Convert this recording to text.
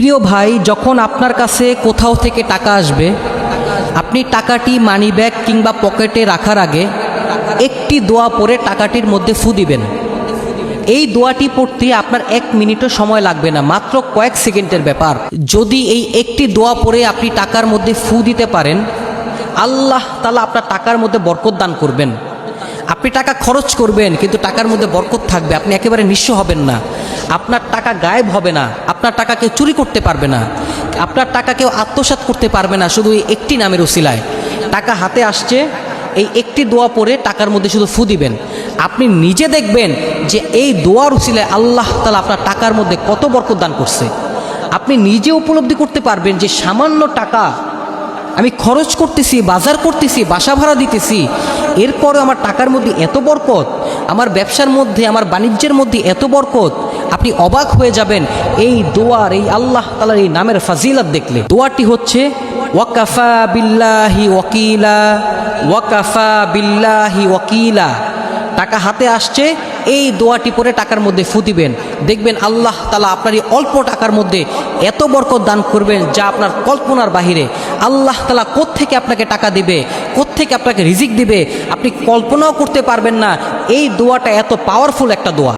প্রিয় ভাই, যখন আপনার কাছে কোথাও থেকে টাকা আসবে, আপনি টাকাটি মানি ব্যাগ কিংবা পকেটে রাখার আগে একটি দোয়া পড়ে টাকাটির মধ্যে ফু দিবেন। এই দোয়াটি পড়তে আপনার 1 মিনিটও সময় লাগবে না, মাত্র কয়েক সেকেন্ডের ব্যাপার। যদি এই একটি দোয়া পড়ে আপনি টাকার মধ্যে ফু দিতে পারেন, আল্লাহ তাআলা আপনার টাকার মধ্যে বরকত দান করবেন। আপনি টাকা খরচ করবেন কিন্তু টাকার মধ্যে বরকত থাকবে, আপনি একেবারে নিঃস্ব হবেন না, আপনার টাকা গায়েব হবে না, আপনার টাকা কেউ চুরি করতে পারবে না, আপনার টাকা কেউ আত্মসাৎ করতে পারবে না। শুধু এই একটি নামের উসিলায় টাকা হাতে আসছে, এই একটি দোয়া পড়ে টাকার মধ্যে শুধু ফু দিবেন। আপনি নিজে দেখবেন যে এই দোয়ার উসিলায় আল্লাহ তাআলা আপনার টাকার মধ্যে কত বরকত দান করছে। আপনি নিজে উপলব্ধি করতে পারবেন যে সামান্য টাকা আমি খরচ করতেছি, বাজার করতেছি, বাসা ভাড়া দিতেছি, এরপরে আমার টাকার মধ্যে এত বরকত, আমার ব্যবসার মধ্যে, আমার বাণিজ্যের মধ্যে এত বরকত। আপনি অবাক হয়ে যাবেন এই দোয়ার, এই আল্লাহ তাআলার এই নামের ফাজিলত দেখলে। দোয়াটি হচ্ছে ওয়াকাফা বিল্লাহি ওয়াকিলা, ওয়াকাফা বিল্লাহি ওয়াকিলা। টাকা হাতে আসছে, এই দোয়াটি পরে টাকার মধ্যে ফু দিবেন, দেখবেন আল্লাহ তাআলা আপনার এই অল্প টাকার মধ্যে এত বরকত দান করবেন যা আপনার কল্পনার বাহিরে। আল্লাহ তাআলা কোত্থেকে আপনাকে টাকা দিবে, কোত্থেকে আপনাকে রিজিক দিবে, আপনি কল্পনাও করতে পারবেন না। এই দোয়াটা এত পাওয়ারফুল একটা দোয়া।